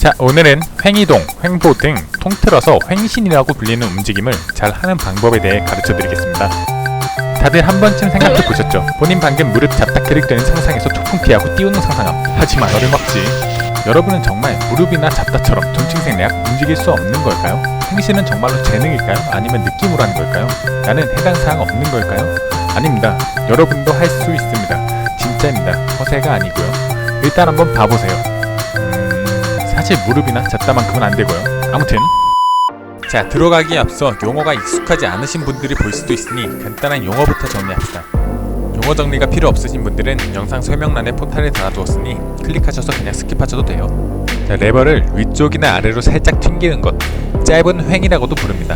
자, 오늘은 횡이동, 횡보 등 통틀어서 횡신이라고 불리는 움직임을 잘 하는 방법에 대해 가르쳐 드리겠습니다. 다들 한 번쯤 생각해 보셨죠? 본인 방금 무릎 잡다키를 되는 상상에서 초풍 피하고 띄우는 상상함. 하지만 어림없지. 여러분은 정말 무릎이나 잡다처럼 존칭생략 움직일 수 없는 걸까요? 횡신은 정말로 재능일까요? 아니면 느낌으로 하는 걸까요? 나는 해당 사항 없는 걸까요? 아닙니다. 여러분도 할 수 있습니다. 진짜입니다. 허세가 아니고요. 일단 한번 봐보세요. 사실 무릎이나 잡다만큼은 안 되고요. 아무튼 자, 들어가기에 앞서 용어가 익숙하지 않으신 분들이 볼 수도 있으니 간단한 용어부터 정리합시다. 용어 정리가 필요 없으신 분들은 영상 설명란에 포탈을 달아두었으니 클릭하셔서 그냥 스킵하셔도 돼요. 자, 레버를 위쪽이나 아래로 살짝 튕기는 것, 짧은 횡이라고도 부릅니다.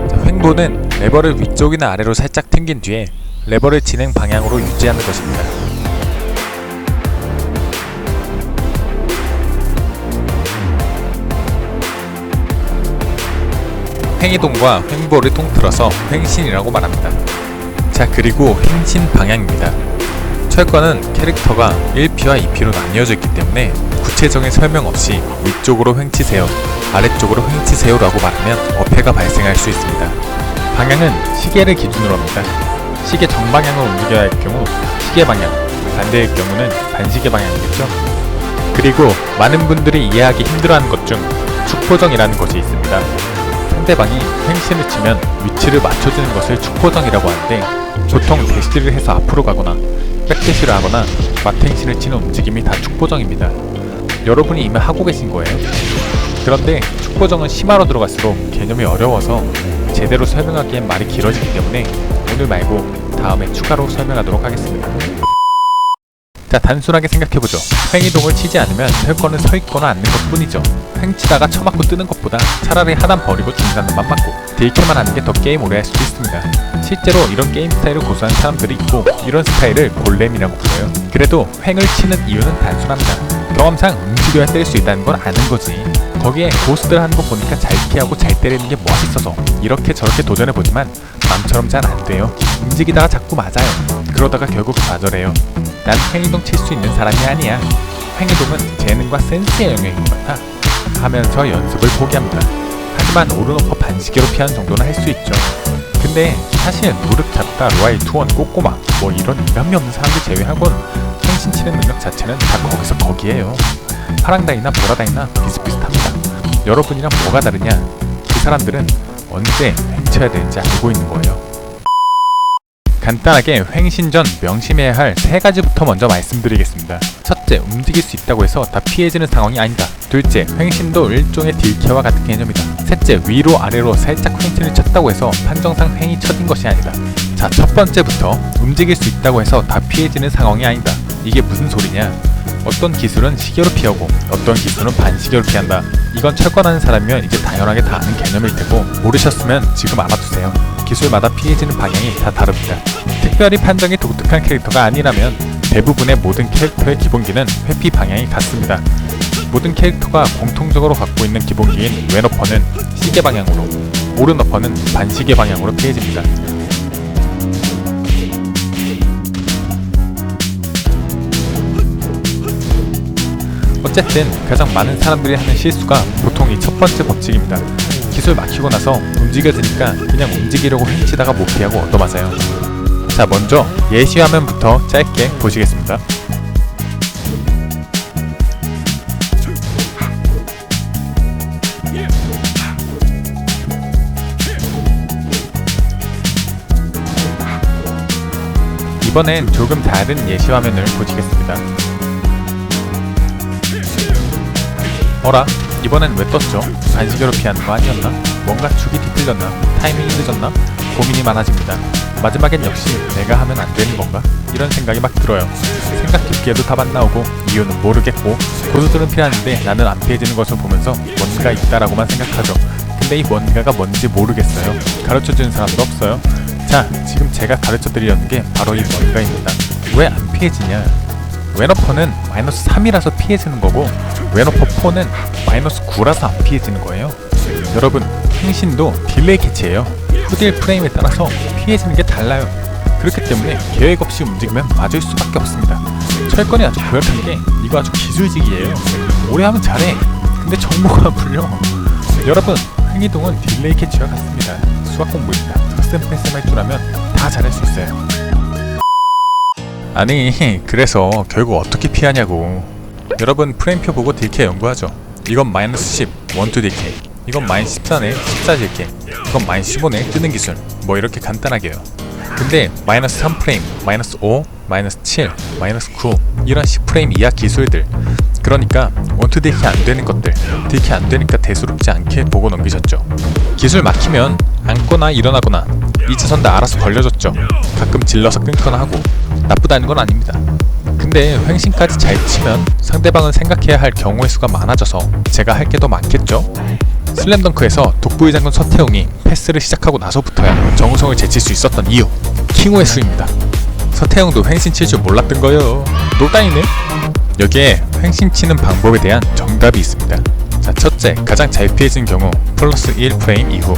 자, 횡보는 레버를 위쪽이나 아래로 살짝 튕긴 뒤에 레버를 진행 방향으로 유지하는 것입니다. 횡이동과 횡보를 통틀어서 횡신이라고 말합니다. 자, 그리고 횡신 방향입니다. 철권은 캐릭터가 1P와 2P로 나뉘어져 있기 때문에 구체적인 설명 없이 위쪽으로 횡치세요, 아래쪽으로 횡치세요 라고 말하면 어폐가 발생할 수 있습니다. 방향은 시계를 기준으로 합니다. 시계 정방향으로 움직여야 할 경우 시계 방향, 반대일 경우는 반시계 방향이겠죠. 그리고 많은 분들이 이해하기 힘들어하는 것 중 축포정이라는 것이 있습니다. 상대방이 횡신을 치면 위치를 맞춰주는 것을 축포정이라고 하는데, 보통 대시를 해서 앞으로 가거나 백대시를 하거나 맞행신을 치는 움직임이 다 축포정입니다. 여러분이 이미 하고 계신 거예요. 그런데 축포정은 심화로 들어갈수록 개념이 어려워서 제대로 설명하기엔 말이 길어지기 때문에 오늘 말고 다음에 추가로 설명하도록 하겠습니다. 자, 단순하게 생각해보죠. 횡이동을 치지 않으면 철권은 서있거나 앉는 것 뿐이죠. 횡치다가 쳐맞고 뜨는 것보다 차라리 하단 버리고 중단만 맞고 딜캐만 하는 게 더 게임 오래 할 수도 있습니다. 실제로 이런 게임 스타일을 고수하는 사람들이 있고, 이런 스타일을 골렘이라고 불러요. 그래도 횡을 치는 이유는 단순합니다. 경험상 움직여야 때릴 수 있다는 걸 아는 거지. 거기에 고수들 하는 거 보니까 잘 피하고 잘 때리는 게 멋있어서 이렇게 저렇게 도전해보지만 맘처럼 잘 안 돼요. 움직이다가 자꾸 맞아요. 그러다가 결국 좌절해요. 난 횡이동 칠 수 있는 사람이 아니야. 횡이동은 재능과 센스의 영역인 것 같아 하면서 연습을 포기합니다. 하지만 오른오퍼 반시계로 피하는 정도는 할 수 있죠. 근데 사실 무릎 잡다, 로아이 투원, 꼬꼬마 뭐 이런 인간미 없는 사람들 제외하곤 횡신 치는 능력 자체는 다 거기서 거기에요. 파랑다이나 보라다이나 비슷비슷합니다. 여러분이랑 뭐가 다르냐? 그 사람들은 언제 횡쳐야 되는지 알고 있는 거예요. 간단하게 횡신 전 명심해야 할 3가지부터 먼저 말씀드리겠습니다. 첫째, 움직일 수 있다고 해서 다 피해지는 상황이 아니다. 둘째, 횡신도 일종의 딜캐와 같은 개념이다. 셋째, 위로 아래로 살짝 횡신을 쳤다고 해서 판정상 횡이 쳐진 것이 아니다. 자, 첫 번째부터 움직일 수 있다고 해서 다 피해지는 상황이 아니다. 이게 무슨 소리냐? 어떤 기술은 시계로 피하고 어떤 기술은 반시계로 피한다. 이건 철권하는 사람이면 이제 당연하게 다 아는 개념일 테고, 모르셨으면 지금 알아두세요. 기술마다 피해지는 방향이 다 다릅니다. 특별히 판정이 독특한 캐릭터가 아니라면 대부분의 모든 캐릭터의 기본기는 회피 방향이 같습니다. 모든 캐릭터가 공통적으로 갖고 있는 기본기인 왼어퍼는 시계 방향으로, 오른어퍼는 반시계 방향으로 피해집니다. 어쨌든 가장 많은 사람들이 하는 실수가 보통 이 첫 번째 법칙입니다. 기술 막히고 나서 움직여지니까 그냥 움직이려고 횡치다가 못 피하고 얻어맞아요. 자, 먼저 예시 화면부터 짧게 보시겠습니다. 이번엔 조금 다른 예시 화면을 보시겠습니다. 어라? 이번엔 왜 떴죠? 반시계로 피하는 거 아니었나? 뭔가 축이 뒤틀렸나? 타이밍이 늦었나? 고민이 많아집니다. 마지막엔 역시 내가 하면 안 되는 건가? 이런 생각이 막 들어요. 생각 깊게도 답 안 나오고 이유는 모르겠고, 고수들은 피하는데 나는 안 피해지는 것을 보면서 뭔가 있다라고만 생각하죠. 근데 이 뭔가가 뭔지 모르겠어요. 가르쳐주는 사람도 없어요. 자, 지금 제가 가르쳐드리려는 게 바로 이 뭔가입니다. 왜 안 피해지냐? 왼어퍼는 마이너스 3이라서 피해지는 거고, 왼어퍼 4는 마이너스 9라서 안 피해지는 거예요. 여러분, 횡신도 딜레이 캐치예요. 후딜 프레임에 따라서 피해지는 게 달라요. 그렇기 때문에 계획 없이 움직이면 맞을 수밖에 없습니다. 철권이 아주 고약한 게 이거 아주 기술직이에요. 오래 하면 잘해. 근데 정보가 풀려. 여러분, 행이동은 딜레이 캐치와 같습니다. 수학 공부입니다. 학생 패스 할 줄 알면 다 잘할 수 있어요. 아니, 그래서 결국 어떻게 피하냐고. 여러분, 프레임표 보고 딜캐 연구하죠. 이건 마이너스 10 원투 딜캐, 이건 마이너스 14네 14 딜캐, 이건 마이너스 15네 뜨는 기술, 뭐 이렇게 간단하게요. 근데 마이너스 3프레임, 마이너스 5, 마이너스 7, 마이너스 9 이런 10프레임 이하 기술들, 그러니까 원투 딜캐 안 되는 것들, 딜캐 안 되니까 대수롭지 않게 보고 넘기셨죠. 기술 막히면 앉거나 일어나거나 2차선 다 알아서 걸려줬죠. 가끔 질러서 끊거나 하고 나쁘다는 건 아닙니다. 근데 횡신까지 잘 치면 상대방은 생각해야 할 경우의 수가 많아져서 제가 할 게 더 많겠죠? 슬램덩크에서 독보의 장군 서태웅이 패스를 시작하고 나서부터야 정우성을 제칠 수 있었던 이유, 킹호의 수입니다. 서태웅도 횡신 칠 줄 몰랐던 거요. 놀다니네? 여기에 횡신 치는 방법에 대한 정답이 있습니다. 자, 첫째, 가장 잘 피해진 경우 플러스 1프레임 이후.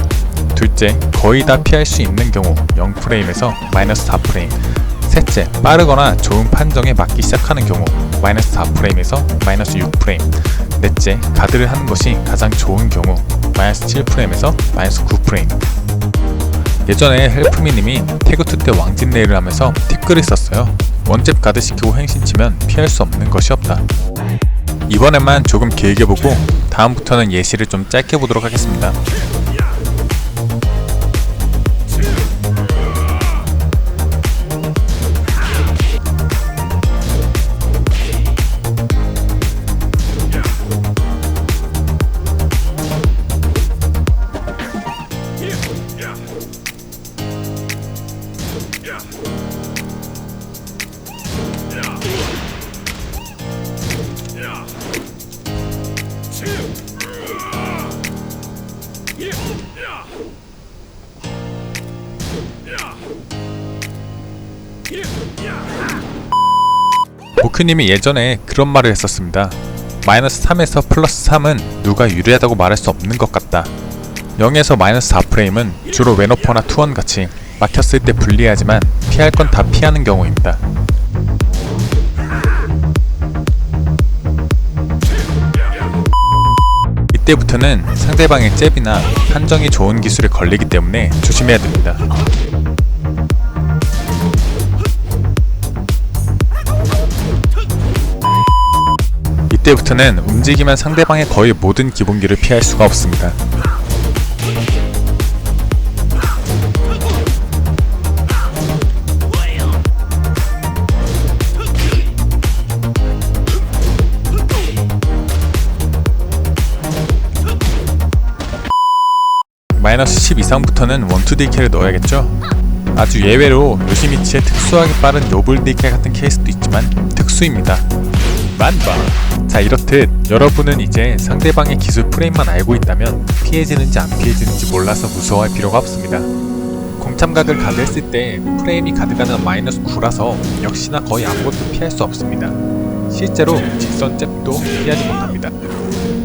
둘째, 거의 다 피할 수 있는 경우 0프레임에서 마이너스 4프레임. 셋째, 빠르거나 좋은 판정에 맞기 시작하는 경우 마이너스 4프레임에서 마이너스 6프레임. 넷째, 가드를 하는 것이 가장 좋은 경우 마이너스 7프레임에서 마이너스 9프레임. 예전에 헬프미님이 태그2 때 왕진레이를 하면서 팁글을 썼어요. 원잽 가드 시키고 횡신치면 피할 수 없는 것이 없다. 이번에만 조금 길게 보고 다음부터는 예시를 좀 짧게 보도록 하겠습니다. 보큐님이 예전에 그런 말을 했었습니다. 마이너스 3에서 플러스 3은 누가 유리하다고 말할 수 없는 것 같다. 0에서 마이너스 4프레임은 주로 웨너퍼나 투원 같이 막혔을 때 불리하지만 피할 건 다 피하는 경우입니다. 이때부터는 상대방의 잽이나 판정이 좋은 기술에 걸리기 때문에 조심해야 됩니다. 이때부터는 움직이면 상대방의 거의 모든 기본기를 피할 수가 없습니다. 마이너스 10 이상부터는 원투 딜캐를 넣어야겠죠? 아주 예외로 요시미치의 특수하게 빠른 요블 딜캐 같은 케이스도 있지만 특수입니다. 만바! 자, 이렇듯 여러분은 이제 상대방의 기술 프레임만 알고 있다면 피해지는지 안 피해지는지 몰라서 무서워할 필요가 없습니다. 공참각을 가드했을 때 프레임이 가드가는 마이너스 9라서 역시나 거의 아무것도 피할 수 없습니다. 실제로 직선 잽도 피하지 못합니다.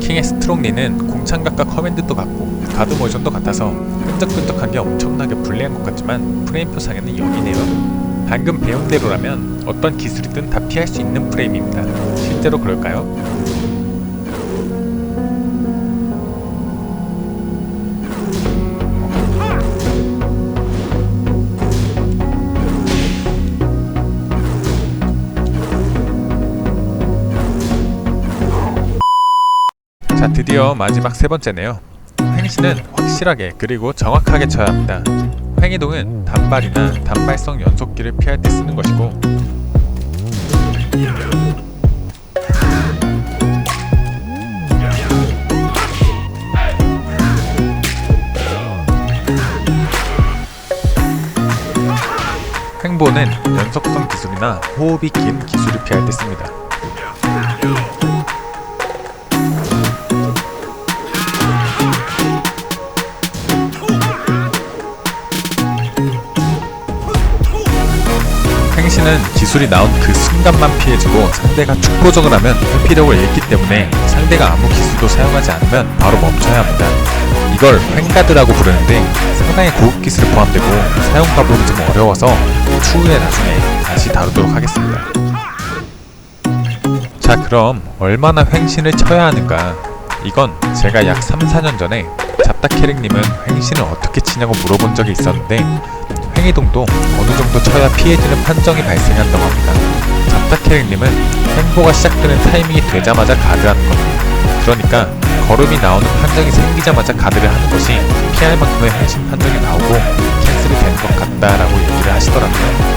킹의 스트롱리는 공참각과 커맨드도 같고 가드 모션도 같아서 끈적끈적한 게 엄청나게 불리한 것 같지만 프레임표상에는 0이네요. 방금 배운 대로라면 어떤 기술이든 다 피할 수 있는 프레임입니다. 실제로 그럴까요? 자, 드디어 마지막 세 번째네요. 횡신은 확실하게 그리고 정확하게 쳐야 합니다. 횡이동은 단발이나 단발성 연속기를 피할 때 쓰는 것이고, 횡보는 연속성 기술이나 호흡이 긴 기술을 피할 때 씁니다. 횡신은 기술이 나온 그 순간만 피해주고 상대가 축보적을 하면 회피력을 잃기 때문에 상대가 아무 기술도 사용하지 않으면 바로 멈춰야 합니다. 이걸 횡가드라고 부르는데 상당히 고급 기술이 포함되고 사용 방법이 좀 어려워서 추후에 나중에 다시 다루도록 하겠습니다. 자, 그럼 얼마나 횡신을 쳐야 하는가? 이건 제가 약 3-4년 전에 잡다캐릭님은 횡신을 어떻게 치냐고 물어본 적이 있었는데, 횡이동도 어느 정도 쳐야 피해지는 판정이 발생한다고 합니다. 잡다캐릭님은 횡보가 시작되는 타이밍이 되자마자 가드하는 것, 그러니까 걸음이 나오는 판정이 생기자마자 가드를 하는 것이 피할 만큼의 횡신 판정이 나오고 캔슬이 되는 것 같다라고 얘기를 하시더라고요.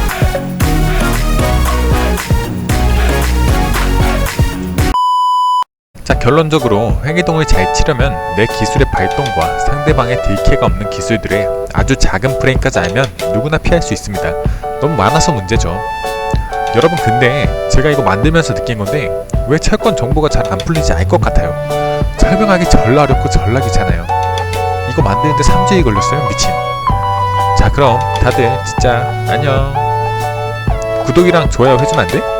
자, 결론적으로 횡이동을 잘 치려면 내 기술의 발동과 상대방의 딜캐가 없는 기술들의 아주 작은 프레임까지 알면 누구나 피할 수 있습니다. 너무 많아서 문제죠. 여러분, 근데 제가 이거 만들면서 느낀 건데 왜 철권 정보가 잘 안 풀리지 알 것 같아요. 설명하기 절라 어렵고 절라 귀찮아요. 이거 만드는데 3주일 걸렸어요. 미친. 자, 그럼 다들 진짜 안녕. 구독이랑 좋아요 해주면 안 돼?